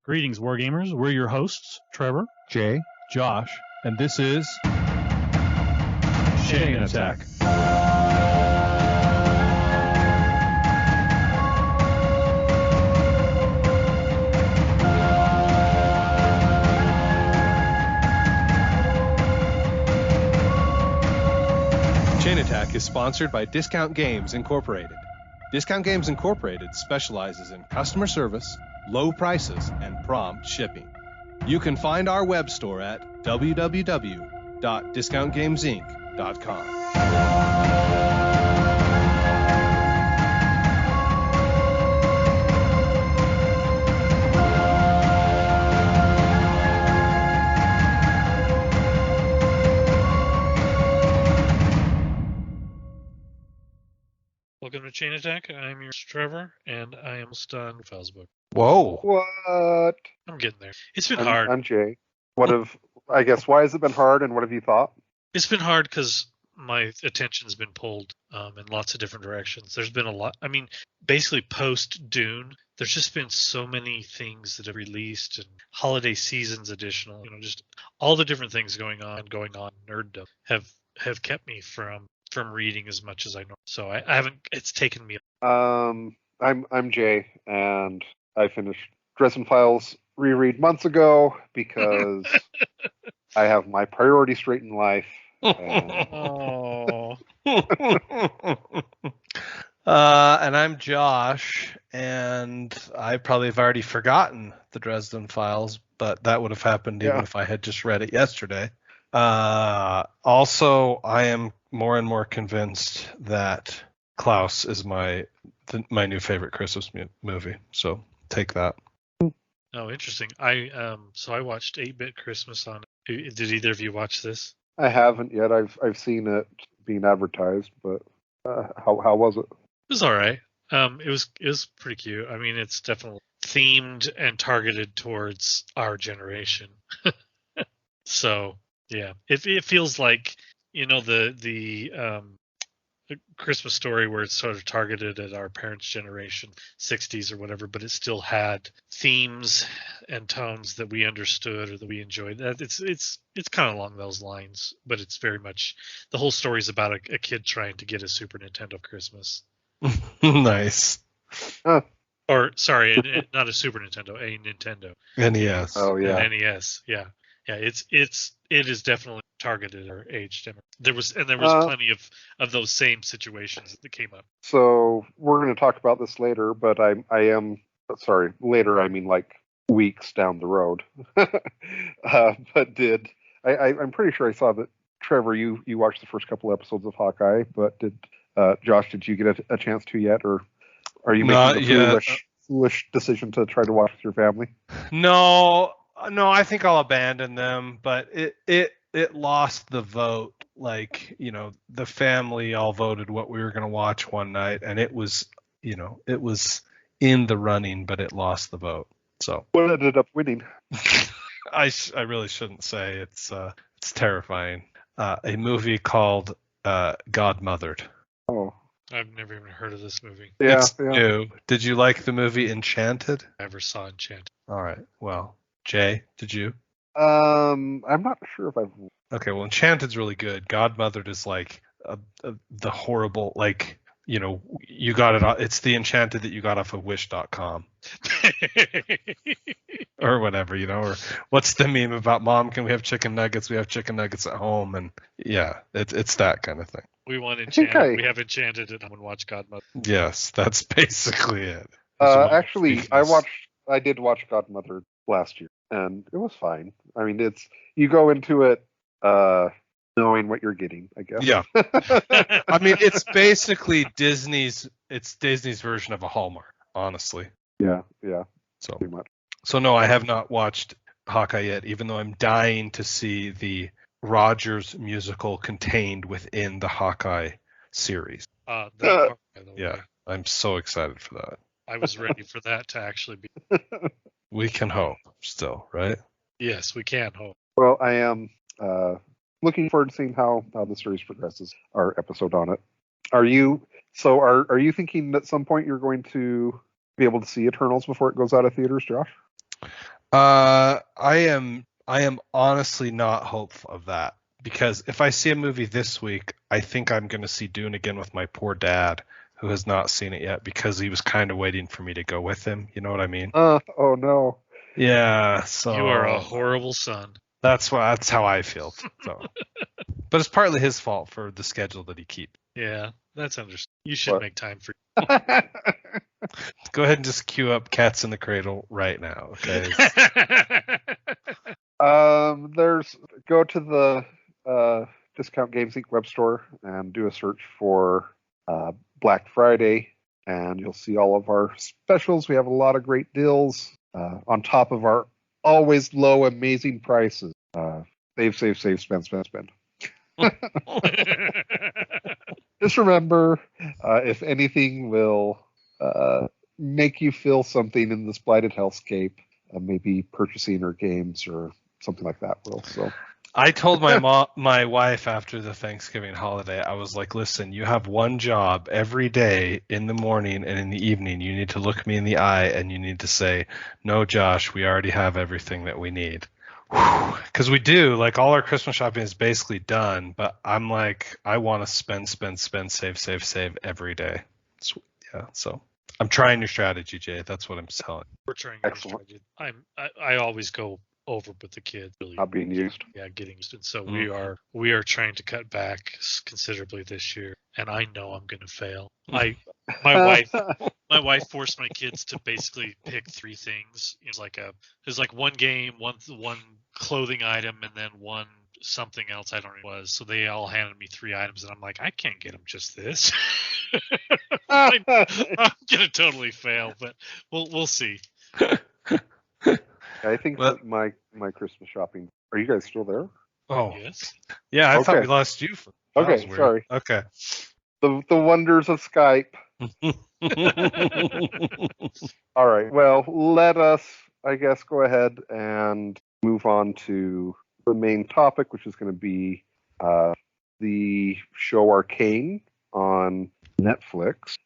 Greetings, Wargamers. We're your hosts, Trevor, Jay, Josh, and this is Chain Attack. Chain Attack is sponsored by Discount Games Incorporated. Discount Games Incorporated specializes in customer service, low prices, and prompt shipping. You can find our web store at www.discountgamesinc.com. Welcome to Chain Attack. I'm your Trevor, and I am stunned with Fell's book. Whoa. What? I'm getting there. It's been hard. I'm Jay. Why has it been hard, and what have you thought? It's been hard because my attention's been pulled in lots of different directions. There's been a lot. I mean, basically post Dune, there's just been so many things that have released and holiday seasons additional. Just all the different things going on. Nerddom have kept me from reading as much as I know. So I haven't. It's taken me. I'm Jay, and I finished Dresden Files reread months ago because I have my priorities straight in life. Oh. And I'm Josh, and I probably have already forgotten the Dresden Files, but that would have happened even if I had just read it yesterday. Also, I am more and more convinced that Klaus is my new favorite Christmas movie. So take that. Oh, interesting. I watched 8-Bit Christmas on it. Did either of you watch this? I haven't yet. I've seen it being advertised, but how was it? It was all right. It was pretty cute. I mean, it's definitely themed and targeted towards our generation. So yeah, it feels like the Christmas Story where it's sort of targeted at our parents' generation, 60s or whatever, but it still had themes and tones that we understood or that we enjoyed. It's kind of along those lines, but it's very much the whole story is about a kid trying to get a Super Nintendo Christmas. Nice. Or sorry, not a Super Nintendo, a Nintendo. NES. Oh yeah, An NES. Yeah. It is definitely targeted or age demo. There was plenty of those same situations that came up. So we're going to talk about this later, but I am sorry. Later, I mean like weeks down the road. But I'm pretty sure I saw that Trevor, you watched the first couple episodes of Hawkeye, but Josh, did you get a chance to yet, or are you making a foolish decision to try to watch with your family? No, I think I'll abandon them, but it lost the vote. Like, the family all voted what we were going to watch one night, and it was in the running, but it lost the vote. So what ended up winning? I really shouldn't say. It's terrifying. A movie called Godmothered. Oh, I've never even heard of this movie. Yeah, it's new. Did you like the movie Enchanted? I never saw Enchanted. All right. Well, Jay, did you? I'm not sure if I've. Okay, well, Enchanted's really good. Godmothered is like the horrible, like, you got it. It's the Enchanted that you got off of Wish.com or whatever, or what's the meme about Mom? Can we have chicken nuggets? We have chicken nuggets at home, and yeah, it's that kind of thing. We want Enchanted. We have Enchanted at home and watch Godmother. Yes, that's basically it. Actually, I did watch Godmother last year, and it was fine. I mean, you go into it knowing what you're getting, I guess. Yeah. I mean, it's basically Disney's version of a Hallmark, honestly. Yeah. So pretty much. So no, I have not watched Hawkeye yet, even though I'm dying to see the Rogers musical contained within the Hawkeye series. Yeah, I'm so excited for that. I was ready for that to actually be. We can hope still, right? Yes, we can hope. Well, I am looking forward to seeing how the series progresses. Our episode on it. Are you thinking at some point you're going to be able to see Eternals before it goes out of theaters, Josh? I am honestly not hopeful of that, because if I see a movie this week, I think I'm going to see Dune again with my poor dad, who has not seen it yet because he was kind of waiting for me to go with him. You know what I mean? Oh no. Yeah. So You are a horrible son. That's how I feel. So, but it's partly his fault for the schedule that he keeps. Yeah, that's understandable. You should make time for. Go ahead and just queue up Cats in the Cradle right now, okay? Go to the Discount Games Inc. web store and do a search for Black Friday, and you'll see all of our specials. We have a lot of great deals on top of our always low, amazing prices. Save, spend. Just remember, if anything will make you feel something in this blighted hellscape, maybe purchasing or games or something like that will. So I told my wife after the Thanksgiving holiday, I was like, listen, you have one job every day in the morning and in the evening. You need to look me in the eye and you need to say, no, Josh, we already have everything that we need. Because we do, like, all our Christmas shopping is basically done, but I'm like, I want to spend, save every day. So I'm trying your strategy, Jay. That's what I'm telling. We're trying your strategy. I always go over with the kids. Really, not being used. Yeah, getting used. And so we are trying to cut back considerably this year, and I know I'm going to fail. My wife forced my kids to basically pick 3 things. There's like one game, one clothing item, and then one something else. I don't know what it was. So they all handed me 3 items, and I'm like, I can't get them just this. I'm gonna totally fail, but we'll see. I think that my Christmas shopping. Are you guys still there? Oh yes. Yeah, I thought we lost you. Okay, sorry. Okay. The wonders of Skype. All right. Well, let us, I guess, go ahead and move on to the main topic, which is going to be the show Arcane on Netflix.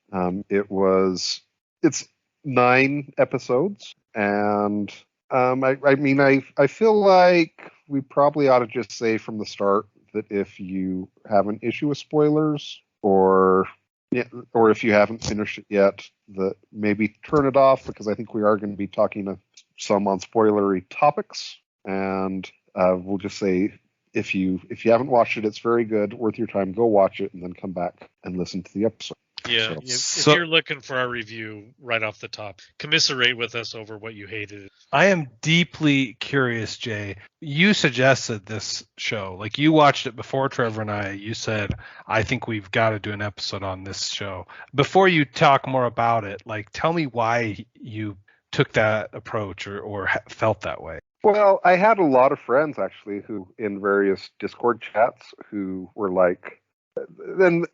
It's 9 episodes, and I feel like we probably ought to just say from the start that if you have an issue with spoilers, or if you haven't finished it yet, that maybe turn it off, because I think we are going to be talking some on spoilery topics, and we'll just say if you haven't watched it, it's very good, worth your time. Go watch it and then come back and listen to the episode. Yeah, if you're looking for our review right off the top, commiserate with us over what you hated. I am deeply curious, Jay. You suggested this show. Like, you watched it before Trevor and I. You said, I think we've got to do an episode on this show. Before you talk more about it, like, tell me why you took that approach or felt that way. Well, I had a lot of friends, actually, who in various Discord chats who were like, and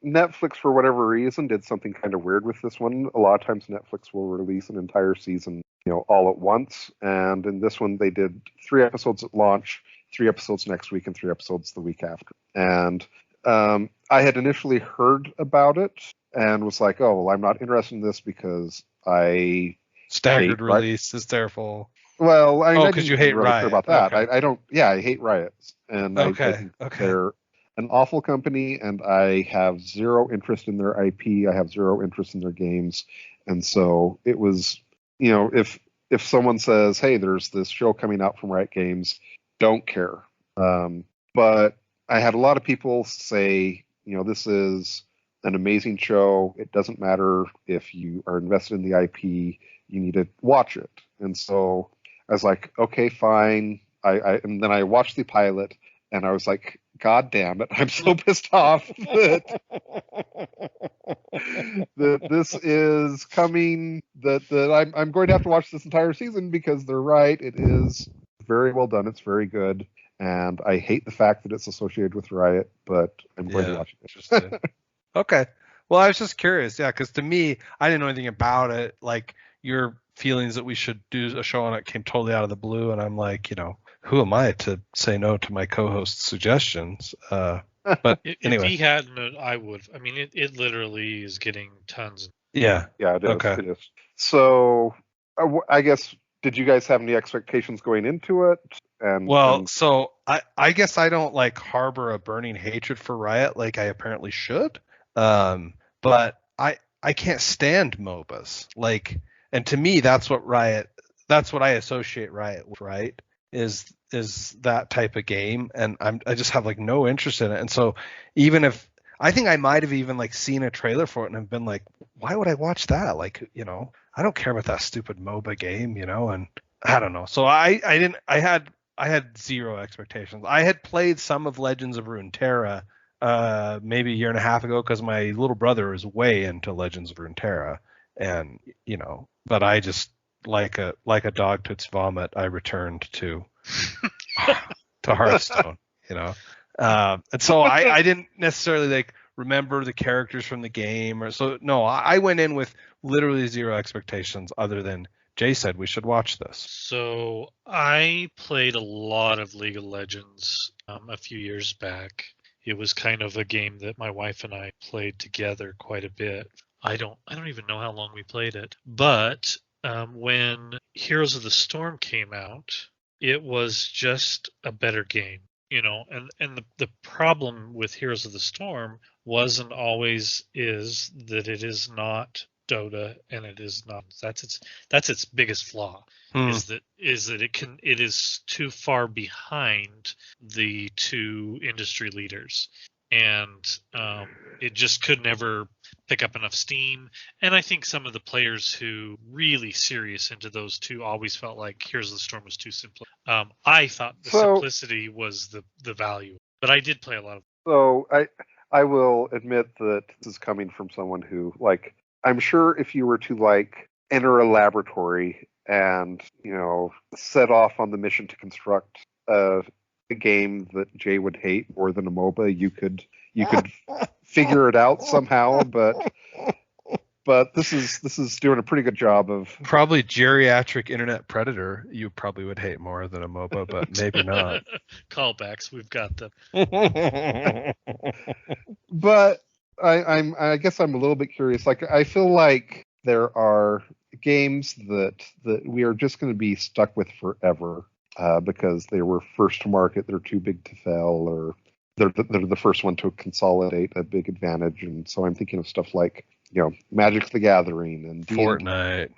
Netflix, for whatever reason, did something kind of weird with this one. A lot of times Netflix will release an entire season, all at once. And in this one, they did 3 episodes at launch, 3 episodes next week, and 3 episodes the week after. And I had initially heard about it and was like, oh, well, I'm not interested in this because I staggered release is terrible. Well, because you hate Riot. About that. Okay. I hate Riot. And I think they're an awful company, and I have zero interest in their IP. I have zero interest in their games. And so it was, if someone says, hey, there's this show coming out from Riot Games, don't care. But I had a lot of people say, this is an amazing show. It doesn't matter if you are invested in the IP, you need to watch it. And so I was like, okay, fine. And then I watched the pilot, and I was like, God damn it! I'm so pissed off that this is coming. That I'm going to have to watch this entire season, because they're right. It is very well done. It's very good, and I hate the fact that it's associated with Riot, but I'm going to watch it. Okay. Well, I was just curious, because to me, I didn't know anything about it. Like, your feelings that we should do a show on it came totally out of the blue, and I'm like, who am I to say no to my co-host's suggestions? But anyway. If he hadn't, I would. I mean, it literally is getting tons. Yeah. Yeah, it is. Okay. It is. So I guess did you guys have any expectations going into it? So I guess I don't like harbor a burning hatred for Riot like I apparently should. But I can't stand MOBAs. Like, and to me that's what I associate Riot with, right? Is that type of game, and I just have like no interest in it. And so even if I think I might have even like seen a trailer for it and have been like, why would I watch that? Like, I don't care about that stupid MOBA game, and I don't know. So I had zero expectations. I had played some of Legends of Runeterra maybe a year and a half ago because my little brother is way into Legends of Runeterra, and but I just like a dog to its vomit, I returned to Hearthstone, and so I didn't necessarily like remember the characters from the game, or so. No, I went in with literally zero expectations other than Jay said we should watch this. So I played a lot of League of Legends a few years back. It was kind of a game that my wife and I played together quite a bit. I don't even know how long we played it. But when Heroes of the Storm came out, it was just a better game, and the problem with Heroes of the Storm was and always is that it is not Dota, and it is not. That's its biggest flaw. Is that it is too far behind the two industry leaders, and it just could never pick up enough steam. And I think some of the players who really serious into those two always felt like Heroes of the Storm was too simple. I thought the simplicity was the value, but I did play a lot of. So I will admit that this is coming from someone who, like, I'm sure if you were to enter a laboratory and set off on the mission to construct a game that Jay would hate more than a MOBA, you could figure it out somehow. But this is doing a pretty good job of probably geriatric internet predator. You probably would hate more than a MOBA, but maybe not. Callbacks, we've got them. But I guess I'm a little bit curious. Like, I feel like there are games that we are just going to be stuck with forever because they were first to market, they're too big to fail, or they're the first one to consolidate a big advantage. And so I'm thinking of stuff like Magic the Gathering and Fortnite.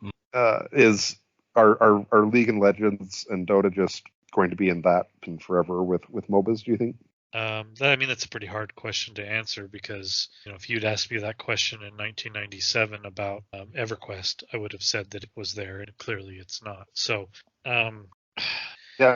Are League and Legends and Dota just going to be in that and forever with MOBAs, do you think? That's a pretty hard question to answer because, if you'd asked me that question in 1997 about EverQuest, I would have said that it was there, and clearly it's not. So, yeah,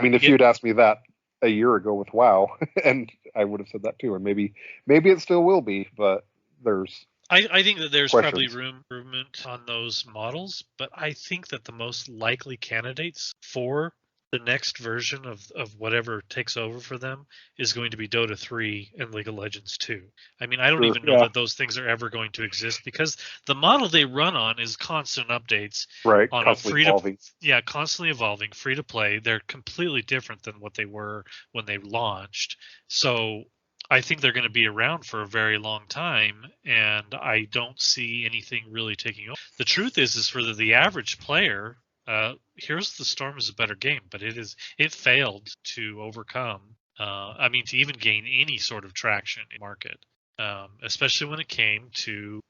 if you'd asked me that a year ago with WoW, and I would have said that too, and maybe it still will be, but there's. I think that there's probably questions. improvement on those models, but I think that the most likely candidates for the next version of whatever takes over for them is going to be Dota 3 and League of Legends 2. I mean, I don't even know that those things are ever going to exist because the model they run on is constant updates. Right, on constantly evolving. Constantly evolving, free to play. They're completely different than what they were when they launched. So I think they're going to be around for a very long time, and I don't see anything really taking over. The truth is for the average player, Heroes of the Storm is a better game, but it failed to overcome. To even gain any sort of traction in the market, especially when it came to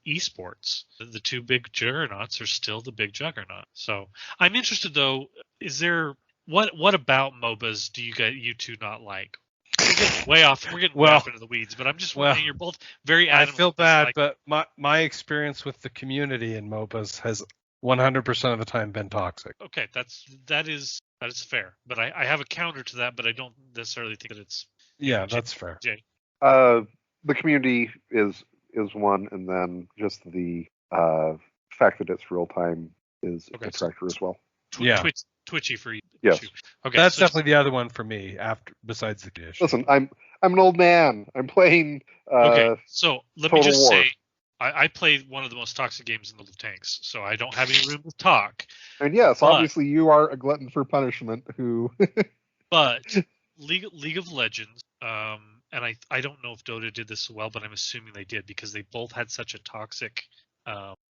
esports. The two big juggernauts are still the big juggernaut. So I'm interested though. Is there what about MOBAs do you two not like? We're getting way off into the weeds, but I'm just wondering. You're both very adamant. I feel bad, but my experience with the community in MOBAs has 100% of the time been toxic. Okay, that is fair, but I have a counter to that, but I don't necessarily think that it's. Yeah, that's fair. Jay. The community is one, and then just the fact that it's real time is a detractor as well. Twitchy for you. Yes. Okay, that's definitely the other one for me. Besides the dish. Listen, I'm an old man. I'm playing. Okay, so let me just War. say. I played one of the most toxic games in the Tanks, so I don't have any room to talk. And yes, obviously you are a glutton for punishment who... But League of Legends, and I don't know if Dota did this well, but I'm assuming they did because they both had such a toxic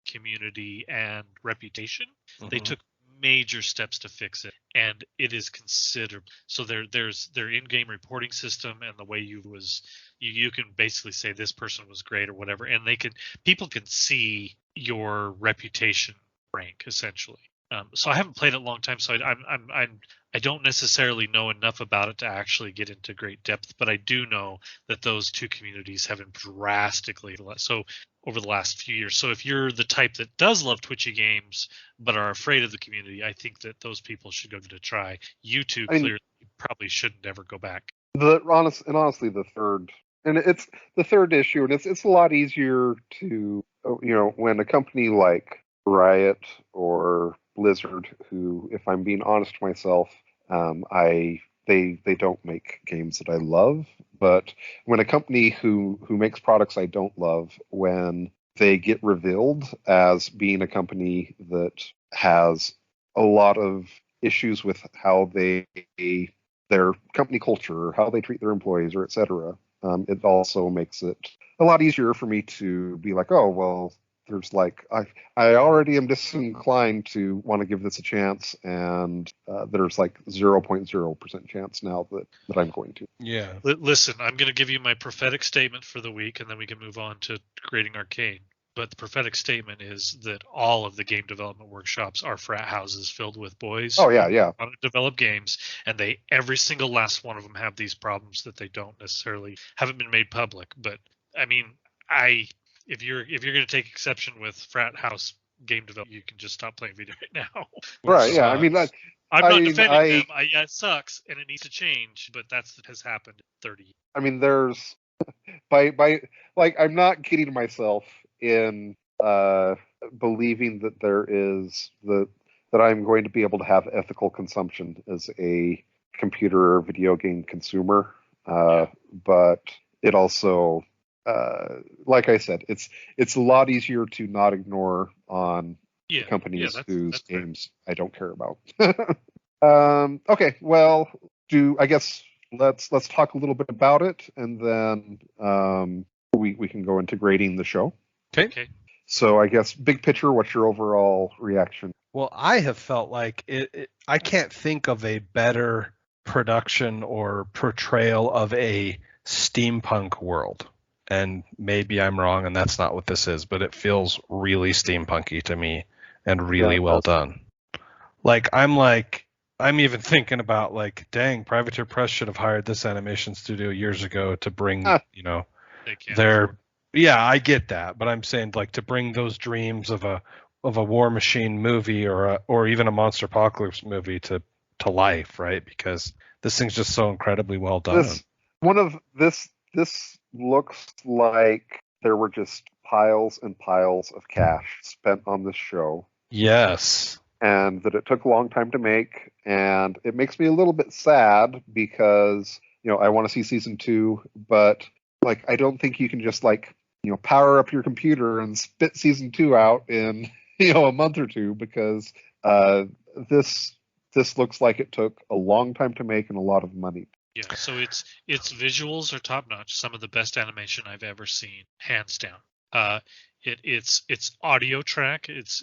community and reputation. Mm-hmm. They took major steps to fix it, and it is considerable. So there's their in-game reporting system, and the way you can basically say this person was great or whatever, and people can see your reputation rank essentially. So I haven't played it a long time, so I don't necessarily know enough about it to actually get into great depth, but I do know that those two communities have been drastically so over the last few years. So if you're the type that does love twitchy games but are afraid of the community, I think that those people should give it a try. You two clearly probably shouldn't ever go back. Honestly, the third issue, and it's a lot easier to, when a company like Riot or Blizzard, who, if I'm being honest myself, they don't make games that I love. But when a company who makes products I don't love, when they get revealed as being a company that has a lot of issues with how their company culture, or how they treat their employees, or etc., it also makes it a lot easier for me to be like, oh well. There's I already am disinclined to want to give this a chance, and there's 0.0% chance now that I'm going to. Yeah. Listen, I'm going to give you my prophetic statement for the week, and then we can move on to grading Arcane. But the prophetic statement is that all of the game development workshops are frat houses filled with boys. Oh yeah. Who want to develop games, and every single last one of them have these problems that they don't necessarily haven't been made public. But I mean, If you're going to take exception with frat house game development, you can just stop playing video right now. Right? Yeah. I mean, I'm not defending them. Yeah, it sucks and it needs to change, but that's what has happened in 30 years. I mean, there's I'm not kidding myself in believing that that I'm going to be able to have ethical consumption as a computer or video game consumer. But it also, like I said, it's a lot easier to not ignore on companies whose games I don't care about. Okay, well, I guess let's talk a little bit about it, and then we can go into grading the show. Okay. So I guess big picture, what's your overall reaction? Well, I have felt like I can't think of a better production or portrayal of a steampunk world. And maybe I'm wrong, and that's not what this is, but it feels really steampunky to me and really well done. I'm even thinking about dang, Privateer Press should have hired this animation studio years ago to bring, I get that, but I'm saying to bring those dreams of a War Machine movie or even a Monster Apocalypse movie to life, right? Because this thing's just so incredibly well done. This looks like there were just piles and piles of cash spent on this show. Yes. And that it took a long time to make. And it makes me a little bit sad because, I want to see season 2, but I don't think you can just power up your computer and spit season 2 out in, a month or two, because this looks like it took a long time to make and a lot of money. Yeah, so its visuals are top notch. Some of the best animation I've ever seen, hands down. It's audio track. It's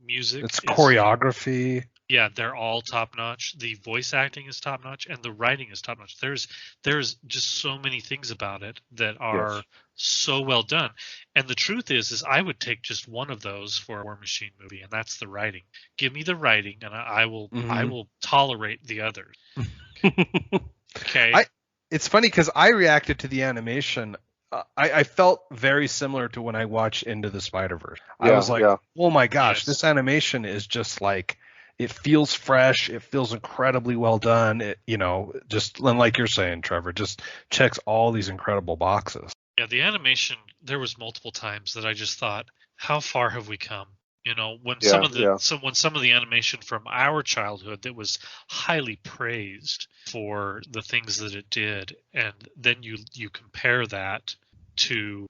music. It's choreography. Yeah, they're all top notch. The voice acting is top notch, and the writing is top notch. There's just so many things about it that are so well done. And the truth is I would take just one of those for a War Machine movie, and that's the writing. Give me the writing, and I will tolerate the others. Okay. It's funny because I reacted to the animation. I felt very similar to when I watched Into the Spider-Verse. I was like, oh my gosh, this animation is just it feels fresh. It feels incredibly well done. It, just like you're saying, Trevor, just checks all these incredible boxes. Yeah, the animation, there was multiple times that I just thought, how far have we come? When some of the animation from our childhood that was highly praised for the things that it did, and then you compare that to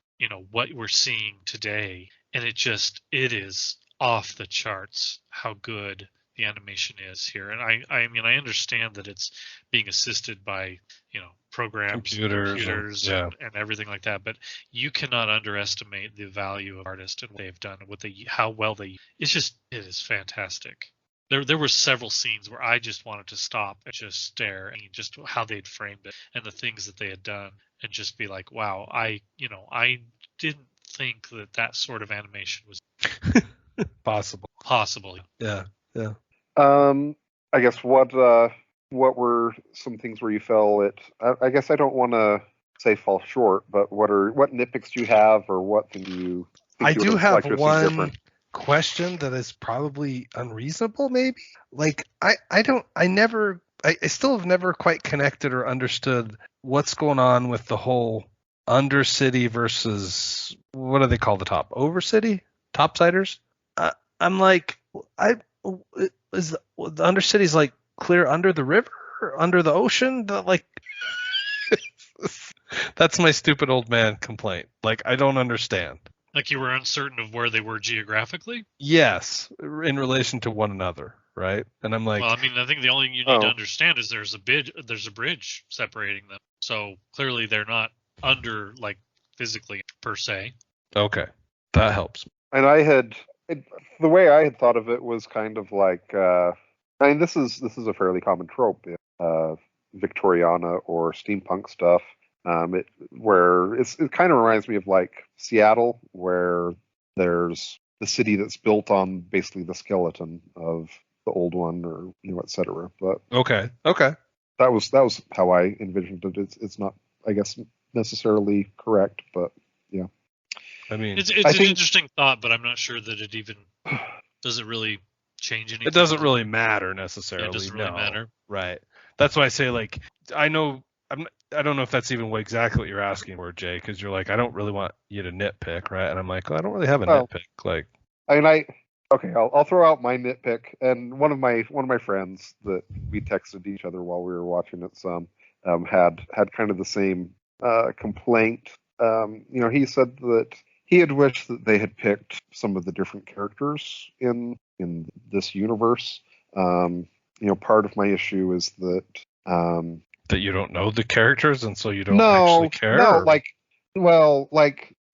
what we're seeing today, and it is off the charts how good the animation is here. And I mean I understand that it's being assisted by programs, computers and everything like that. But you cannot underestimate the value of artists and what they've done, how well they. It is fantastic. There were several scenes where I just wanted to stop and just stare and just how they'd framed it and the things that they had done and just be like, wow, I didn't think that sort of animation was possible. Yeah. I guess what were some things where you felt it? I guess I don't want to say fall short, but what nitpicks do you have, or what thing you? I you do have one different? Question that is probably unreasonable. Maybe like I still have never quite connected or understood what's going on with the whole Undercity versus what do they call the top Overcity topsiders. I'm like is the Undercity's like clear under the river, under the ocean? Like that's my stupid old man complaint. Like I don't understand. Like you were uncertain of where they were geographically? Yes, in relation to one another, right? And I'm like, well, I mean, I think the only thing you need to understand is there's a bridge separating them. So clearly they're not under like physically per se. Okay, that helps. And the way I had thought of it was kind of like, I mean, this is a fairly common trope in Victoriana or steampunk stuff. It kind of reminds me of like Seattle, where there's the city that's built on basically the skeleton of the old one, or etc. But okay, that was how I envisioned it. It's not, I guess, necessarily correct, but yeah. I mean, it's an interesting thought, but I'm not sure that it even does it really change anything. It doesn't really matter necessarily. It doesn't really matter, right? That's why I say like I don't know if that's even exactly what you're asking for, Jay, because you're like, I don't really want you to nitpick, right? And I'm like, I don't really have a nitpick. Like, I'll throw out my nitpick. And one of my friends that we texted each other while we were watching it had kind of the same complaint. He said that he had wished that they had picked some of the different characters in this universe. Part of my issue is that. That you don't know the characters, and so you don't actually care? No,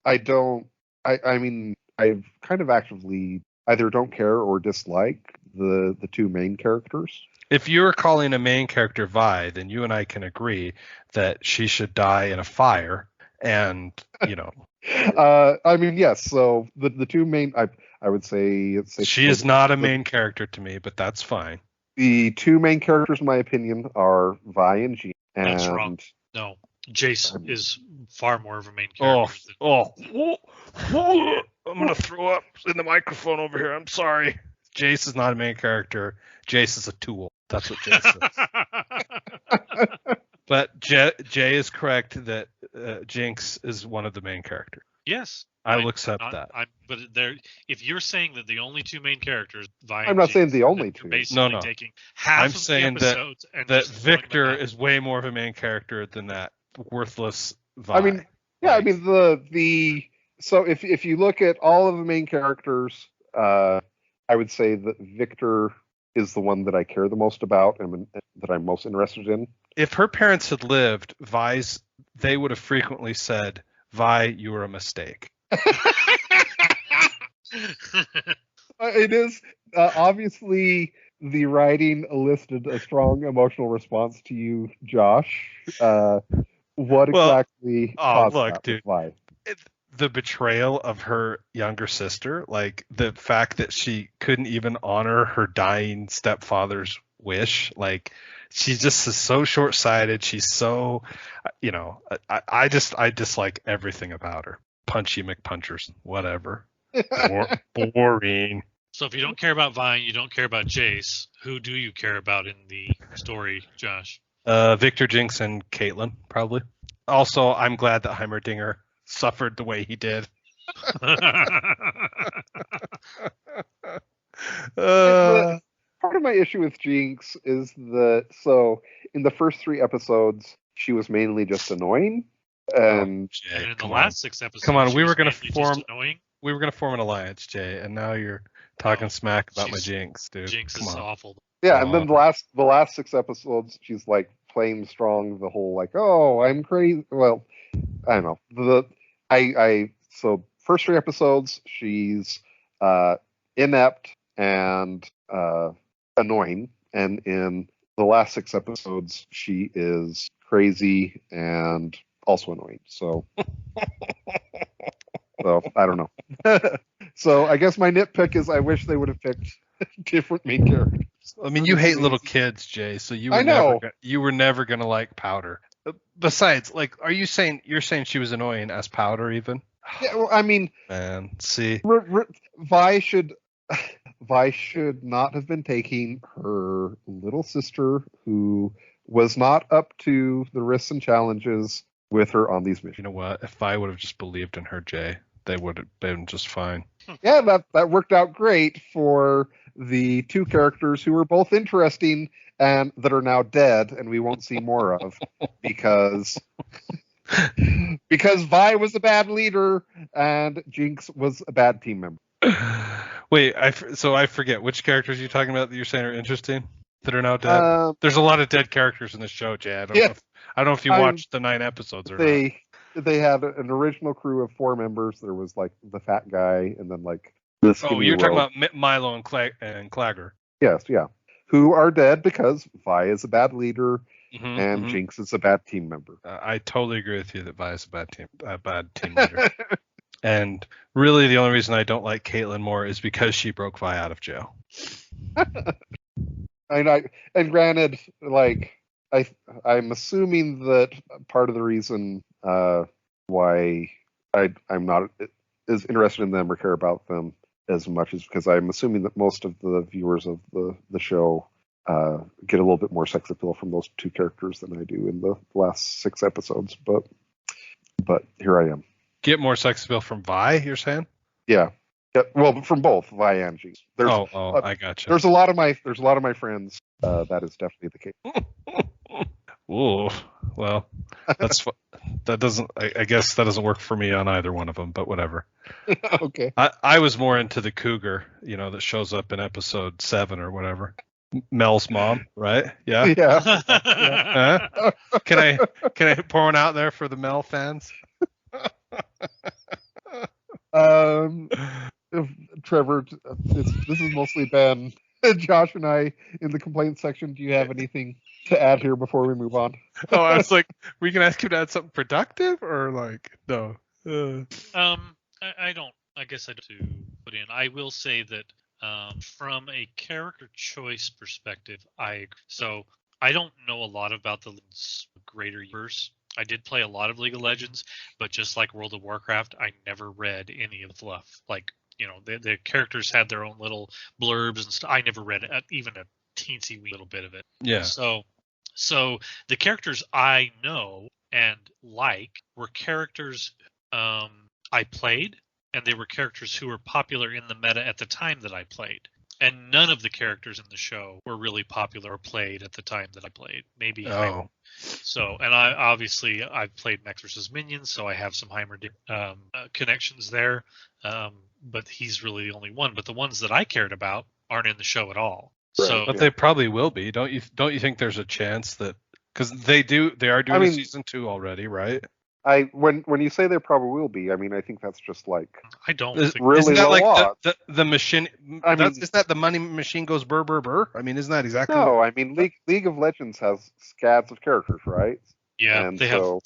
I don't. I mean, I've kind of actively either don't care or dislike the two main characters. If you're calling a main character Vi, then you and I can agree that she should die in a fire, and I mean, yes. So the two main, I would say she is not a main character to me, but that's fine. The two main characters, in my opinion, are Vi and Jean. That's wrong. No, Jace is far more of a main character. I'm gonna throw up in the microphone over here. I'm sorry. Jace is not a main character. Jace is a tool. That's what Jace is. But Jay is correct that Jinx is one of the main characters. Yes. I will accept that. But if you're saying that the only two main characters, Vi I'm not saying the only two. Basically taking half of the episodes that Victor is way more of a main character than that worthless Vi. I mean, yeah. I mean so if you look at all of the main characters, I would say that Victor is the one that I care the most about and that I'm most interested in. If her parents had lived, they would have frequently said, Vi, you were a mistake. It is obviously the writing elicited a strong emotional response to you, Josh. What exactly caused that, dude? Why? The betrayal of her younger sister, like the fact that she couldn't even honor her dying stepfather's wish, like she just is so short-sighted. She's so, I dislike everything about her. Punchy McPunchers, whatever. Boring. So if you don't care about Vine, you don't care about Jace, who do you care about in the story, Josh? Victor, Jinx, and Caitlyn, probably. Also, I'm glad that Heimerdinger suffered the way he did. Part of my issue with Jinx is that, so in the first 3 episodes, she was mainly just annoying. And in the last 6 episodes, come on, we were going to form an alliance, Jay, and now you're talking smack about my Jinx, dude. Jinx is awful. Yeah, and then the last 6 episodes, she's like playing strong the whole like, oh, I'm crazy. Well, I don't know. So first 3 episodes, she's inept and annoying, and in the last 6 episodes, she is crazy and also annoying. So, I don't know. So I guess my nitpick is I wish they would have picked different main characters. I mean, you hate little kids, Jay, so you were never gonna like Powder. Besides, like, you're saying she was annoying as Powder even? Yeah, well, I mean, man, see, Vi should not have been taking her little sister, who was not up to the risks and challenges, with her on these missions. You know what? If I would have just believed in her, Jay, they would have been just fine. Yeah, that worked out great for the 2 characters who were both interesting and that are now dead, and we won't see more of because Vi was a bad leader and Jinx was a bad team member. Wait, I forget which characters you're talking about that you're saying are interesting that are now dead. There's a lot of dead characters in this show, Jay. I don't know if you watched the 9 episodes or not. They had an original crew of 4 members. There was like the fat guy, and then like the skinny. Oh, you're talking about Milo and Clagger. Yes, yeah. Who are dead because Vi is a bad leader and Jinx is a bad team member. I totally agree with you that Vi is a bad team leader. And really, the only reason I don't like Caitlyn more is because she broke Vi out of jail. And granted, like I'm assuming that part of the reason why I'm not as interested in them or care about them as much is because I'm assuming that most of the viewers of the show get a little bit more sex appeal from those 2 characters than I do in the last 6 episodes. But here I am. Get more sex appeal from Vi, you're saying? Yeah. Well, from both Vi and Jinx. I gotcha. There's a lot of my friends. That is definitely the case. Ooh, well, that doesn't. I guess that doesn't work for me on either one of them. But whatever. Okay. I was more into the cougar, that shows up in episode 7 or whatever. Mel's mom, right? Yeah. Yeah. Can I pour one out there for the Mel fans? Trevor, this has mostly been Josh and I in the complaint section. Do you have anything to add here before we move on? Oh, I was like, we can ask him to add something productive, or like, no. I don't. I guess I do to put in. I will say that from a character choice perspective, I don't know a lot about the greater universe. I did play a lot of League of Legends, but just like World of Warcraft, I never read any of the fluff. Like, the characters had their own little blurbs and stuff. I never read even a teensy wee little bit of it. Yeah. So the characters I know and like were characters I played, and they were characters who were popular in the meta at the time that I played. And none of the characters in the show were really popular or played at the time that I played. Maybe. Oh. So, and I've played Mechs vs. Minions, so I have some Heimer connections there. But he's really the only one. But the ones that I cared about aren't in the show at all. Right, so, but they probably will be. Don't you think there's a chance that, because they are doing a season 2 already, right? When you say there probably will be, I mean, I think that's just like, I don't think think really isn't that like odds. the machine? Isn't that the money machine goes burr burr burr? I mean, isn't that exactly? No, I mean, League of Legends has scads of characters, right? Yeah, and they have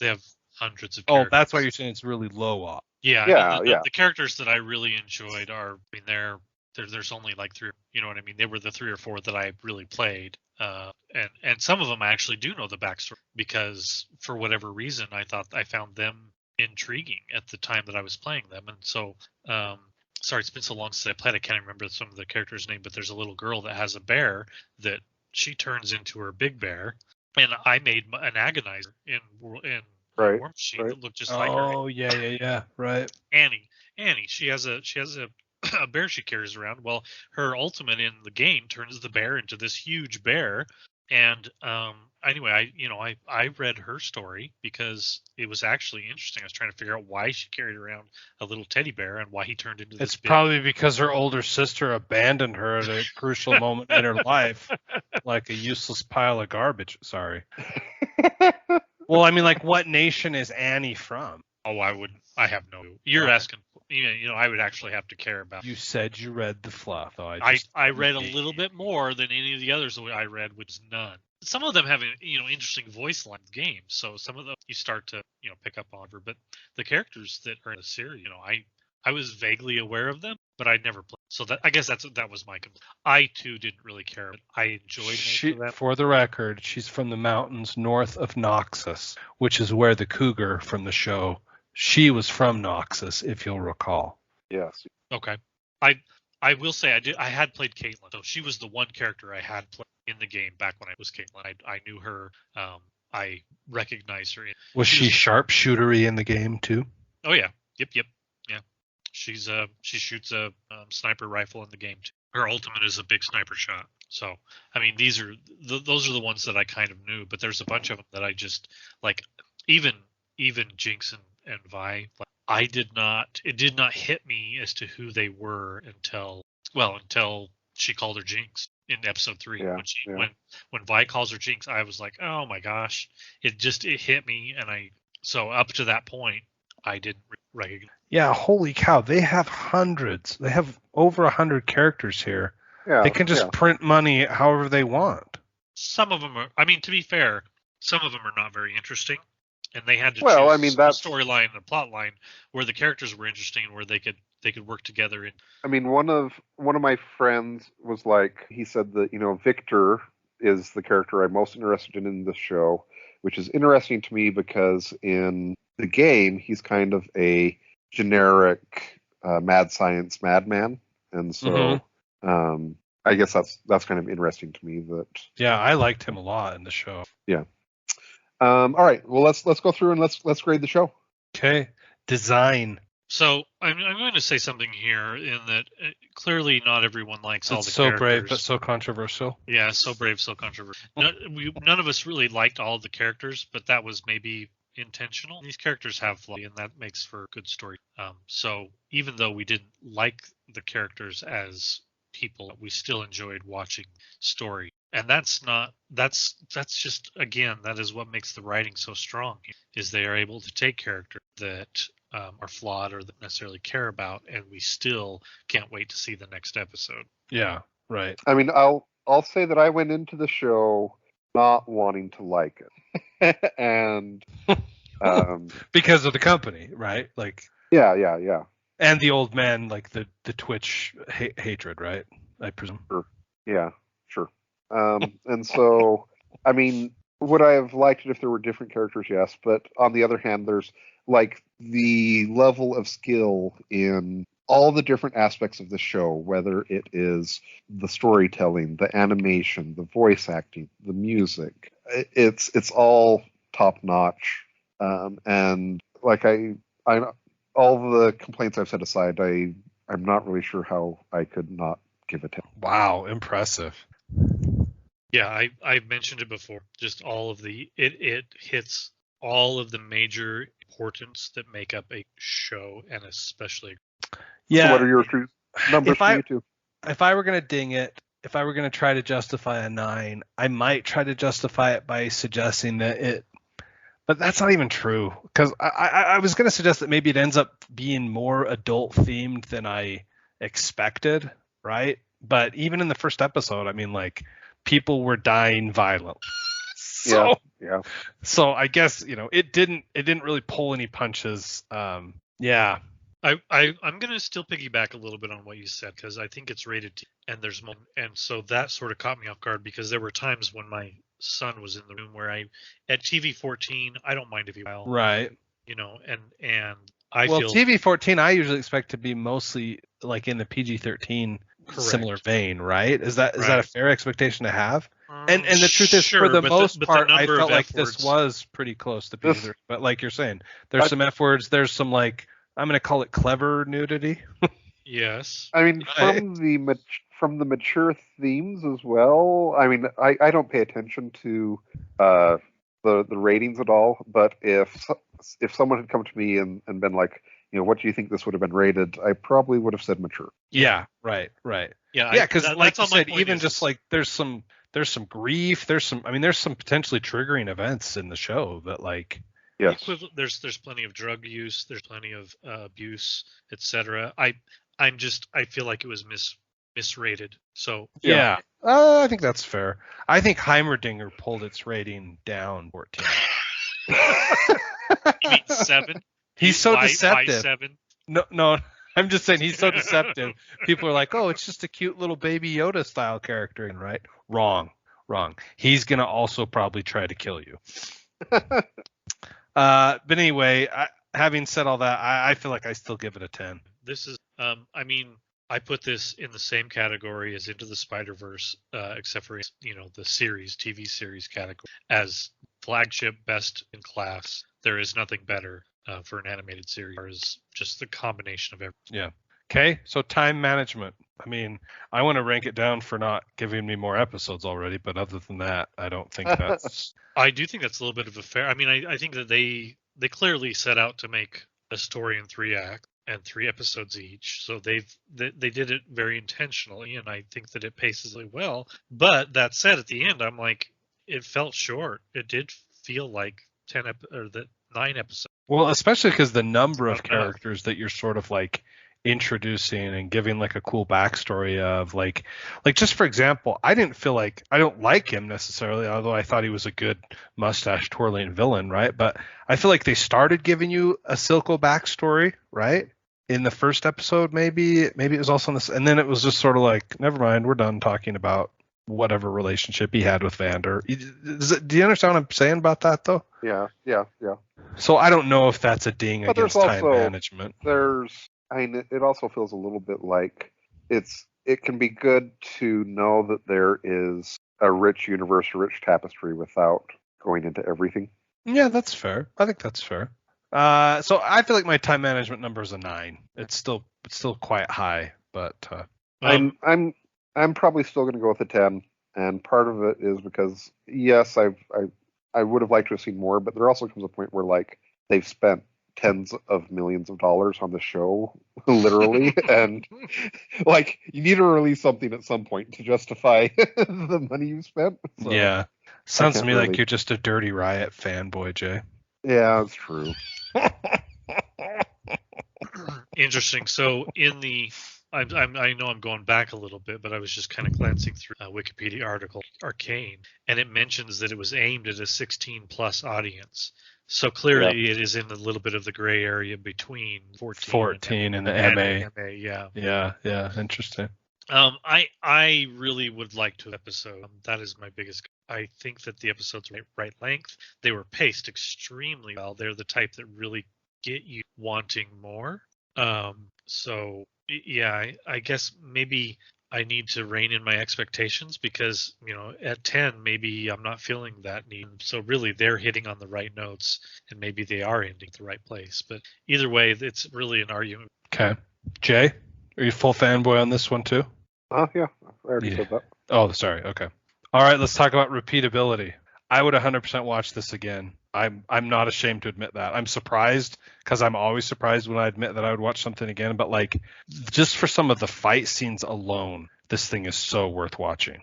hundreds of characters. Oh, that's why you're saying it's really low off. Yeah. The characters that I really enjoyed are, I mean, there's only like 3, you know what I mean? They were the 3 or 4 that I really played. And some of them I actually do know the backstory, because for whatever reason I found them intriguing at the time that I was playing them. And so sorry, it's been so long since I played, I can't remember some of the characters' name, but there's a little girl that has a bear that she turns into her big bear, and I made an agonizer in Right, War Machine right. that looked just like her. Oh yeah, right. Annie, she has a a bear she carries around. Well, her ultimate in the game turns the bear into this huge bear And anyway, I read her story because it was actually interesting. I was trying to figure out why she carried around a little teddy bear and why he turned into this. It's probably because her older sister abandoned her at a crucial moment in her life, like a useless pile of garbage. Sorry. Well, I mean, like, what nation is Annie from? Oh, I have no. You're asking. I would actually have to care about. You said you read the fluff. I read a little bit more than any of the others I read, which is none. Some of them have interesting voice line games, so some of them you start to pick up on. But the characters that are in the series, I was vaguely aware of them, but I'd never played. So I guess that was my complaint. I too didn't really care. But I enjoyed them. For the record, she's from the mountains north of Noxus, which is where the cougar from the show. She was from Noxus, if you'll recall. Yes. Okay. I will say I had played Caitlyn, so she was the one character I had played in the game back when I was Caitlyn. I knew her. I recognized her. Was she sharpshootery in the game too? Oh yeah. Yep. Yeah. She shoots a sniper rifle in the game too. Her ultimate is a big sniper shot. So I mean, those are the ones that I kind of knew, but there's a bunch of them that I just like. Even Jinx and Vi, it did not hit me as to who they were until she called her Jinx in episode 3. Yeah, when Vi calls her Jinx, I was like, oh my gosh, it hit me, and so up to that point I didn't recognize. Yeah, holy cow, they have hundreds. They have over 100 characters here. Yeah, they can just print money however they want. Some of them are, to be fair, some of them are not very interesting. And they had to choose a storyline and a plot line where the characters were interesting and where they could work together. One of my friends was like, he said that Victor is the character I'm most interested in this show, which is interesting to me because in the game he's kind of a generic mad science madman, and so I guess that's kind of interesting to me. Yeah, I liked him a lot in the show. Yeah. All right. Well, let's go through and let's grade the show. Okay. Design. So I'm going to say something here in that clearly not everyone likes all the so characters. So brave, but so controversial. Yeah, so brave, so controversial. None of us really liked all of the characters, but that was maybe intentional. These characters have flaws, and that makes for a good story. So even though we didn't like the characters as people, we still enjoyed watching story. And that's just, again, that is what makes the writing so strong, is they are able to take characters that are flawed or that necessarily care about, and we still can't wait to see the next episode. Yeah, right. I'll say that I went into the show not wanting to like it, and because of the company, right? Like yeah, and the old man, like the Twitch hatred, right? I presume. Sure. Yeah, sure. And so, would I have liked it if there were different characters? Yes, but on the other hand, there's like the level of skill in all the different aspects of the show, whether it is the storytelling, the animation, the voice acting, the music. It's all top notch. And like I all the complaints I've set aside, I'm not really sure how I could not give it 10. Wow, impressive. Yeah, I mentioned it before. Just all of it hits all of the major importance that make up a show, and especially. Yeah. So what are your true numbers for you two? If I were going to ding it, if I were going to try to justify a 9, I might try to justify it by suggesting that it. But that's not even true, because I was going to suggest that maybe it ends up being more adult themed than I expected, right? But even in the first episode, people were dying violently. Yeah. So I guess it didn't really pull any punches. Yeah. I'm gonna still piggyback a little bit on what you said, because I think it's rated T, and there's more, and so that sort of caught me off guard, because there were times when my son was in the room where at TV 14 I don't mind if you right, and I feel TV 14 I usually expect to be mostly like in the PG-13 similar vein, right? Is that a fair expectation to have? And the truth is, sure, for the most part, I felt like this was pretty close to PG-13. But like you're saying, there's some F words. There's some, like, I'm going to call it clever nudity. Yes. from the mature themes as well. I mean, I don't pay attention to the ratings at all, but if someone had come to me and been like, what do you think this would have been rated, I probably would have said mature. Yeah, right. Yeah, because like you said, even just like there's some grief, there's some potentially triggering events in the show that like. Yes. There's plenty of drug use, there's plenty of abuse, etc. I feel like it was misrated. So yeah, I think that's fair. I think Heimerdinger pulled its rating down 14. You mean 7? He's so deceptive. 7? No, I'm just saying he's so deceptive. People are like, oh, it's just a cute little baby Yoda style character, right? Wrong. He's gonna also probably try to kill you. But anyway, having said all that, I feel like I still give it a 10. This is, I mean, I put this in the same category as Into the Spider-Verse, except for the TV series category as flagship, best in class. There is nothing better for an animated series. Is just the combination of everything. Yeah. Okay, so time management. I mean, I want to rank it down for not giving me more episodes already, but other than that, I don't think that's. I do think that's a little bit of a fair. I mean, I think that they clearly set out to make a story in 3 acts and 3 episodes each, so they did it very intentionally, and I think that it paces really well. But that said, at the end, I'm like, it felt short. It did feel like 9 episodes. Well, especially because the number of characters that you're sort of like introducing and giving like a cool backstory of like just for example, I don't like him necessarily, although I thought he was a good mustache twirling villain, right? But I feel like they started giving you a Silco backstory, right? In the first episode, maybe it was also in this, and then it was just sort of like, never mind, we're done talking about whatever relationship he had with Vander. Do you understand what I'm saying about that though? Yeah. So I don't know if that's a ding against time management. It also feels a little bit like it can be good to know that there is a rich universe, a rich tapestry without going into everything. Yeah, that's fair. I think that's fair. So I feel like my time management number is a 9. It's still quite high, but I'm probably still going to go with a 10, and part of it is because yes, I would have liked to have seen more, but there also comes a point where like they've spent tens of millions of dollars on the show, literally, and like you need to release something at some point to justify the money you spent. So, yeah, sounds to me like you're just a Dirty Riot fanboy, Jay. Yeah, that's true. Interesting. So I know I'm going back a little bit, but I was just kind of glancing through a Wikipedia article, Arcane, and it mentions that it was aimed at a 16+ audience. So clearly it is in a little bit of the gray area between 14 and the MA. Yeah. Interesting. I really would like to episode. That is my biggest. I think that the episodes were right length. They were paced extremely well. They're the type that really get you wanting more. So yeah, I guess maybe I need to rein in my expectations because, at 10, maybe I'm not feeling that need. So really they're hitting on the right notes and maybe they are ending at the right place. But either way, it's really an argument. Okay. Jay, are you full fanboy on this one too? Yeah. I already said that. Oh, sorry. Okay. All right. Let's talk about repeatability. I would 100% watch this again. I'm not ashamed to admit that. I'm surprised because I'm always surprised when I admit that I would watch something again. But like, just for some of the fight scenes alone, this thing is so worth watching.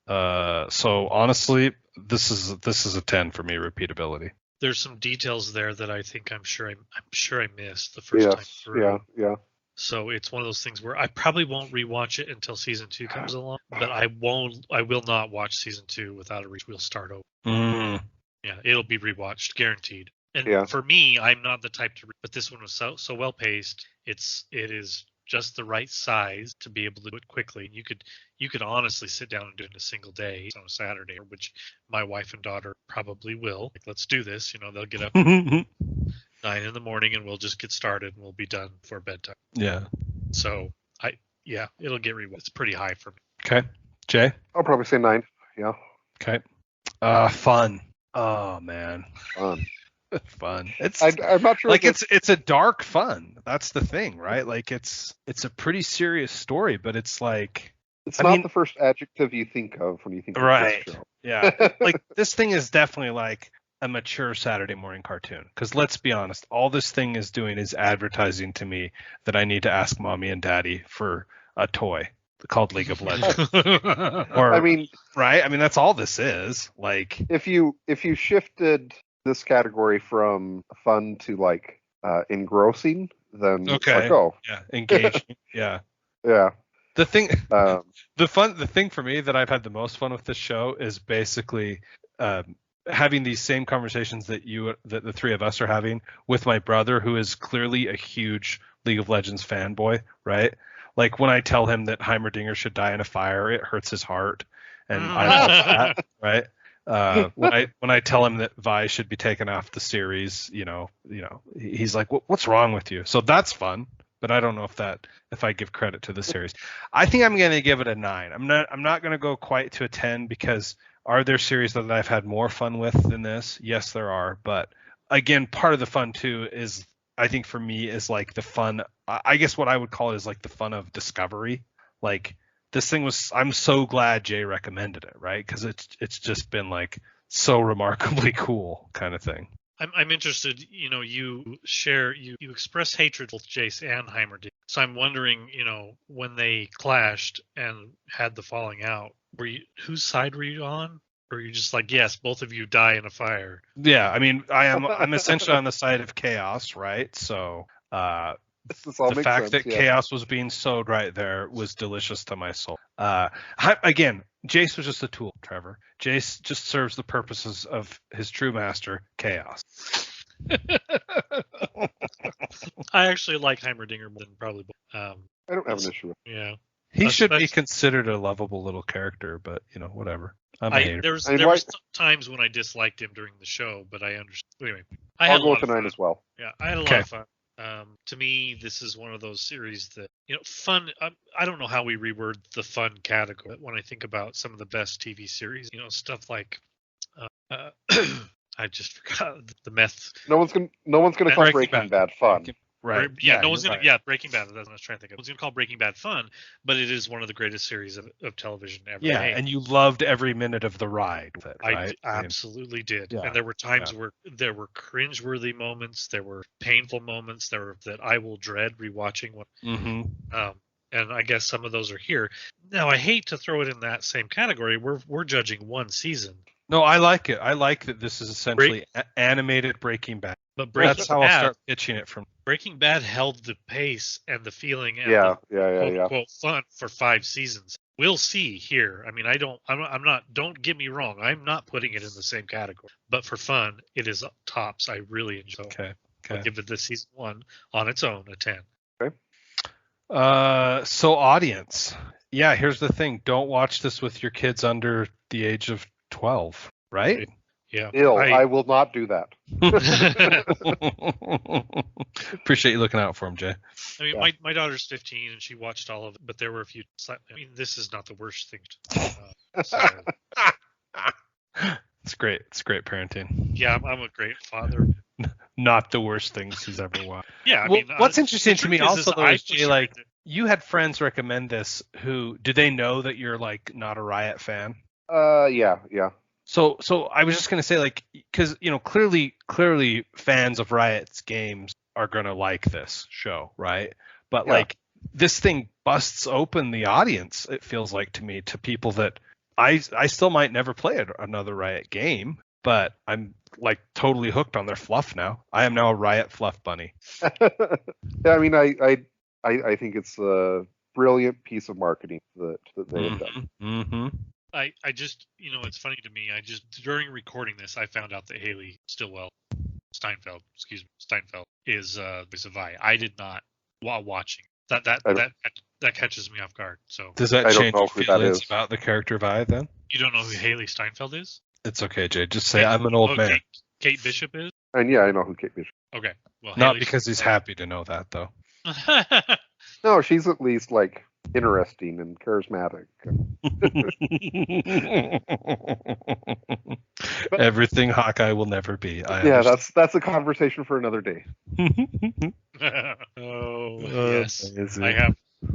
So honestly, this is a 10 for me. Repeatability. There's some details there that I think I'm sure I missed the first time through. Yeah. So it's one of those things where I probably won't rewatch it until season 2 comes along, but I will not watch season 2 without a we'll start over. Yeah, it'll be rewatched, guaranteed. And for me, I'm not the type to but this one was so well paced. It is just the right size to be able to do it quickly. You could honestly sit down and do it in a single day on a Saturday, which my wife and daughter probably will. Like, let's do this. They'll get up 9 in the morning and we'll just get started and we'll be done for bedtime. Yeah. So it'll get rewatched. It's pretty high for me. Okay. Jay? I'll probably say 9. Yeah. Okay. Fun. Oh man. Fun. I'm not sure. Like it's a dark fun. That's the thing, right? Like it's a pretty serious story, but it's like It's not the first adjective you think of when you think of right. this show. Yeah. Like, this thing is definitely like a mature Saturday morning cartoon. Because let's be honest, all this thing is doing is advertising to me that I need to ask mommy and daddy for a toy called League of Legends. Or, I mean, right? I mean, that's all this is. Like, if you shifted this category from fun to like engrossing, then okay, yeah, engaging, yeah. The thing, the thing for me that I've had the most fun with this show is basically having these same conversations that the three of us are having with my brother, who is clearly a huge League of Legends fanboy, right? Like, when I tell him that Heimerdinger should die in a fire, it hurts his heart, and I love that, right? When I tell him that Vi should be taken off the series, he's like, "What's wrong with you?" So that's fun, but I don't know if I give credit to the series. I think I'm going to give it a 9. I'm not going to go quite to a 10, because are there series that I've had more fun with than this? Yes, there are, but again, part of the fun too is, I think for me, is like the fun. I guess what I would call it is like the fun of discovery. Like, this thing I'm so glad Jay recommended it, right? Because it's just been like so remarkably cool kind of thing. I'm interested. You express hatred with Jace and Heimerdinger. So I'm wondering, when they clashed and had the falling out, whose side were you on? Or are you just like, yes, both of you die in a fire? Yeah, I mean, I'm essentially on the side of chaos, right? So the fact that chaos was being sowed right there was delicious to my soul. Again, Jace was just a tool, Trevor. Jace just serves the purposes of his true master, chaos. I actually like Heimerdinger more than probably. I don't have an issue with it. Yeah. He should be considered a lovable little character, but whatever. I'm a hater. There was times when I disliked him during the show, but I understand. Anyway, I'll go with a 9 as well. Yeah, I had a lot of fun. To me, this is one of those series that, fun. I don't know how we reword the fun category. When I think about some of the best TV series, stuff like, I just forgot the meth. No one's gonna call Breaking Bad fun. Right. Yeah, no one's gonna. Right. Yeah, Breaking Bad. That's what I was trying to think of. No one's gonna call Breaking Bad fun, but it is one of the greatest series of television ever. Yeah, made. And you loved every minute of the ride with it, right? I absolutely did. Yeah, and there were times where there were cringeworthy moments, there were painful moments, that I will dread rewatching. And I guess some of those are here. Now, I hate to throw it in that same category. We're judging one season. No, I like it. I like that this is essentially animated Breaking Bad. But that's how I'll start pitching it from. Breaking Bad held the pace and the feeling and quote fun for 5 seasons. We'll see here. I mean, I'm not, don't get me wrong. I'm not putting it in the same category, but for fun, it is tops. I really enjoy it. Okay. I'll give it the season 1 on its own a 10. Okay. So audience. Yeah, here's the thing. Don't watch this with your kids under the age of 12, right? Yeah. I will not do that. Appreciate you looking out for him, Jay. I mean, my daughter's 15 and she watched all of it, but there were a few. I mean, this is not the worst thing. It's great. It's great parenting. Yeah, I'm a great father. Not the worst things he's ever watched. Yeah, I mean, what's interesting to me also though is, Jay, like, you had friends recommend this. Do they know that you're like not a Riot fan? Yeah. So I was just gonna say, like, because clearly fans of Riot's games are gonna like this show, right? But like, this thing busts open the audience. It feels like to me, to people that I still might never play another Riot game, but I'm like totally hooked on their fluff now. I am now a Riot fluff bunny. Yeah, I mean, I think it's a brilliant piece of marketing that they have done. Mm-hmm. I just, it's funny to me. During recording this, I found out that Haley Steinfeld is a Vi. I did not, while watching that catches me off guard. So does that change your feelings about the character Vi then? You don't know who Haley Steinfeld is? It's okay, Jay. Just say I'm an old man. Kate Bishop is? And yeah, I know who Kate Bishop is. Okay. Well, not because he's happy to know that though. No, she's at least like interesting and charismatic. Everything Hawkeye will never be. That's a conversation for another day. Yes, amazing. I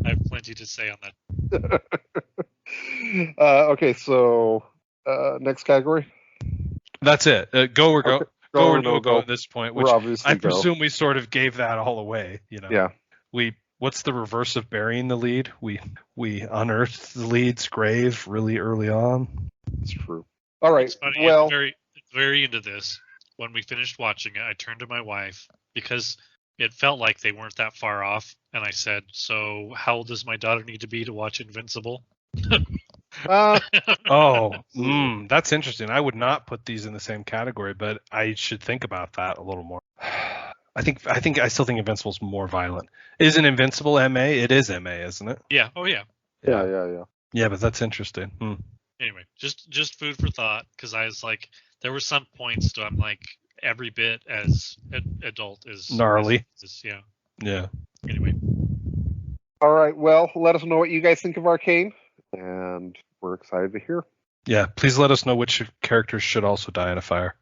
have plenty to say on that. Okay, so next category. That's it. Go or go. Okay. Go or no no go at this point. Which We're obviously I presume we sort of gave that all away. Yeah. What's the reverse of burying the lead? We unearthed the lead's grave really early on. It's true. All right. It's funny, well, very into this. When we finished watching it, I turned to my wife because it felt like they weren't that far off, and I said, "So, how old does my daughter need to be to watch Invincible?" That's interesting. I would not put these in the same category, but I should think about that a little more. I still think Invincible's more violent. Isn't Invincible MA? It is MA, isn't it? Yeah. Oh yeah. Yeah. Yeah, but that's interesting. Anyway, just food for thought, because I was like, there were some points to I'm like, every bit as adult is gnarly. Yeah. Anyway. All right. Well, let us know what you guys think of Arcane, and we're excited to hear. Yeah, please let us know which characters should also die in a fire.